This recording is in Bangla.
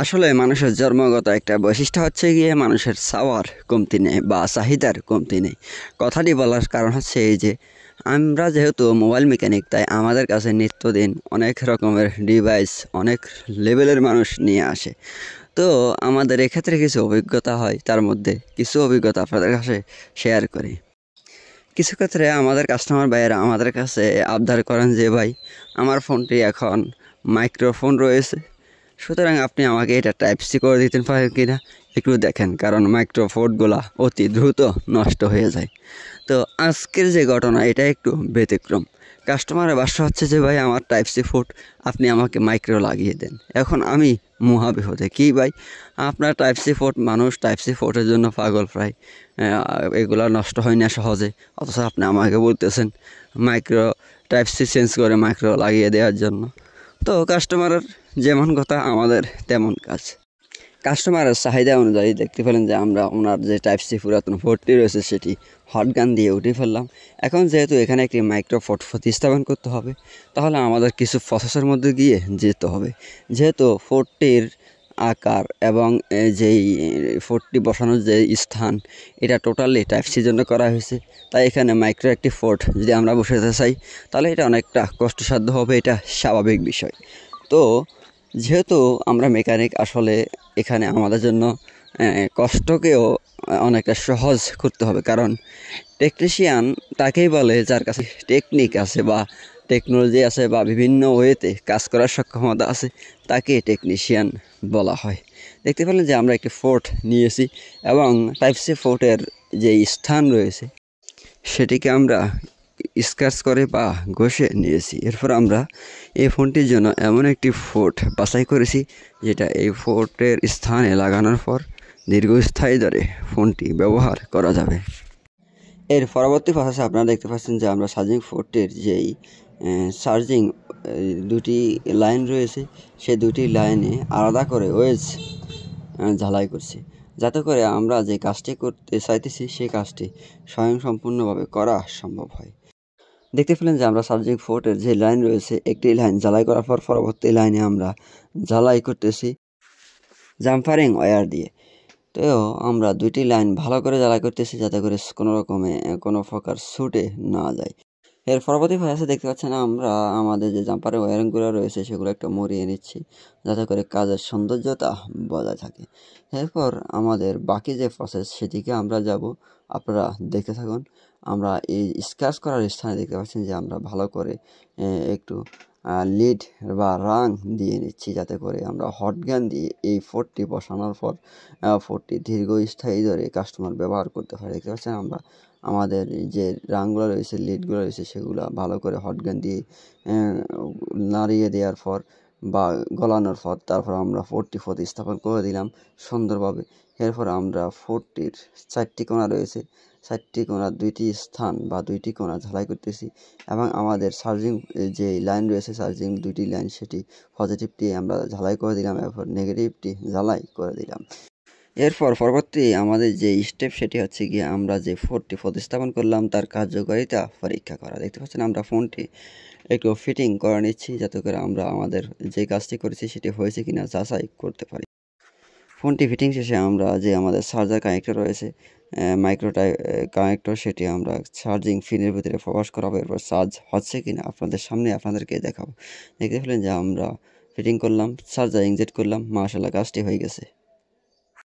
আসলে মানুষের জন্মগত একটা বৈশিষ্ট্য হচ্ছে গিয়ে মানুষের চাওয়ার কমতি নেই বা চাহিদার কমতি নেই। কথাটি বলার কারণ হচ্ছে এই যে আমরা যেহেতু মোবাইল মেকানিক, তাই আমাদের কাছে নিত্যদিন অনেক রকমের ডিভাইস, অনেক লেভেলের মানুষ নিয়ে আসে। তো আমাদের এক্ষেত্রে কিছু অভিজ্ঞতা হয়, তার মধ্যে কিছু অভিজ্ঞতা আপনাদের কাছে শেয়ার করি। কিছু ক্ষেত্রে আমাদের কাস্টমার ভাইয়েরা আমাদের কাছে আবদার করেন যে ভাই, আমার ফোনটি এখন মাইক্রোফোন রয়েছে, সুতরাং আপনি আমাকে এটা টাইপ সি করে দিতে পারেন কি না, একটু দেখেন, কারণ মাইক্রোফোনগুলো অতি দ্রুত নষ্ট হয়ে যায়। তো আজকের যে ঘটনা, এটা একটু ব্যতিক্রম। কাস্টমারের বাসা হচ্ছে যে ভাই, আমার টাইপ সি ফুট, আপনি আমাকে মাইক্রো লাগিয়ে দেন। এখন আমি মহাবিপদে, কি ভাই, আপনার টাইপ সি ফুট, মানুষ টাইপ সি ফুটের জন্য পাগল প্রায়, এগুলো নষ্ট হয় না সহজে, অথচ আপনি আমাকে বলতেছেন মাইক্রো টাইপ সি চেঞ্জ করে মাইক্রো লাগিয়ে দেওয়ার জন্য। তো কাস্টমারের যেমন কথা, আমাদের তেমন কাজ। কাস্টমারের চাহিদা অনুযায়ী দেখতে পেলেন যে আমরা ওনার যে টাইপ সি পুরাতন ফোর্টটি রয়েছে সেটি হট গান দিয়ে উঠে ফেললাম। এখন যেহেতু এখানে একটি মাইক্রো ফোর্ট প্রতিস্থাপন করতে হবে, তাহলে আমাদের কিছু প্রসেসের মধ্যে গিয়ে যেতে হবে। যেহেতু ফোর্টটির আকার এবং যেই ফোর্টটি বসানোর যে স্থান, এটা টোটালি টাইপ সির জন্য করা হয়েছে, তাই এখানে মাইক্রো একটি ফোর্ট যদি আমরা বসাতে চাই, তাহলে এটা অনেকটা কষ্টসাধ্য হবে, এটা স্বাভাবিক বিষয়। তো যেহেতু আমরা মেকানিক, আসলে এখানে আমাদের জন্য কষ্টকেও অনেকটা সহজ করতে হবে, কারণ টেকনিশিয়ান তাকেই বলে যার কাছে টেকনিক আছে বা টেকনোলজি আছে বা বিভিন্ন ওয়েতে কাজ করার সক্ষমতা আছে, তাকে টেকনিশিয়ান বলা হয়। দেখতে পেলেন যে আমরা একটি ফোর্ট নিয়েছি এবং টাইপ সি ফোর্টের যে স্থান রয়েছে সেটিকে আমরা স্ক্র্যাচ করে বা ঘষে নিয়েছি। এরপর আমরা এই ফোনটির জন্য এমন একটি ফোর্ট বাছাই করেছি, যেটা এই ফোর্টের স্থানে লাগানোর পর দীর্ঘস্থায়ী ধরে ফোনটি ব্যবহার করা যাবে। এর পরবর্তী প্রসেসে আপনারা দেখতে পাচ্ছেন যে আমরা চার্জিং ফোর্টটির যেই চার্জিং দুটি লাইন রয়েছে, সেই দুটি লাইনে আলাদা করে ওয়েজ ঝালাই করছি, যাতে করে আমরা যে কাজটি করতে চাইতেছি সেই কাজটি স্বয়ংসম্পূর্ণভাবে করা সম্ভব হয়। দেখতে পেলেন যে আমরা চার্জিং ফোর্টের যে লাইন রয়েছে, একটি লাইন ঝালাই করার পর পরবর্তী লাইনে আমরা ঝালাই করতেছি জাম্পারিং ওয়্যার দিয়ে। তো আমরা দুইটি লাইন ভালো করে ঝালাই করতেছি, যাতে করে কোনো রকমে কোনো প্রকার ছুটে না যায়। এর পরবর্তী প্রসেসে দেখতে পাচ্ছেন আমরা আমাদের যে জাম্পারের ওয়্যারিংগুলো রয়েছে সেগুলো একটু মরিয়ে নিচ্ছি, যাতে করে কাজের সৌন্দর্যতা বজায় থাকে। এরপর আমাদের বাকি যে প্রসেস সেদিকে আমরা যাব, আপনারা দেখতে থাকুন। আমরা এই স্ক্র্যাচ করার স্থানে দেখতে পাচ্ছেন যে আমরা ভালো করে একটু লিড বা রাং দিয়ে নিচ্ছি, যাতে করে আমরা হট গান দিয়ে এই ফোর্টটি বসানোর পর ফোর্টটি দীর্ঘস্থায়ী ধরে কাস্টমার ব্যবহার করতে পারে। দেখতে পাচ্ছেন আমরা আমাদের যে রাংগুলো রয়েছে, লিডগুলো রয়েছে, সেগুলো ভালো করে হট গান দিয়ে নাড়িয়ে দেওয়ার পর বা গলানোর পর তারপর আমরা ফোর্টটি প্রতিস্থাপন করে দিলাম সুন্দরভাবে। এরপর আমরা ফোর্টটির 4টি কোণা রয়েছে, 4টি কোণার 2টি স্থান বা 2টি কোণা ঝালাই করতেছি, এবং আমাদের চার্জিং যে লাইন রয়েছে, চার্জিং 2টি লাইন, সেটি পজিটিভটি আমরা ঝালাই করে দিলাম, এরপর নেগেটিভটি ঝালাই করে দিলাম। এরপর পরবর্তী আমাদের যে স্টেপ সেটি হচ্ছে গিয়ে আমরা যে ফোনটি প্রতিস্থাপন করলাম তার কার্যকারিতা পরীক্ষা করা। দেখতে পাচ্ছেন আমরা ফোনটি একটু ফিটিং করে নিচ্ছি, যাতে করে আমরা আমাদের যে কাজটি করেছি সেটি হয়েছে কিনা যাচাই করতে পারি। ফোনটি ফিটিং শেষে আমরা যে আমাদের চার্জার কানেক্টর রয়েছে, মাইক্রো কানেক্টর, সেটি আমরা চার্জিং পিনের ভিতরে প্রবেশ করাবো। এরপর চার্জ হচ্ছে কিনা আপনাদের সামনে আপনাদেরকে দেখাবো। দেখতে পেলেন যে আমরা ফিটিং করলাম, চার্জার ইনজেক্ট করলাম, মাশাআল্লাহ কাজটি হয়ে গেছে।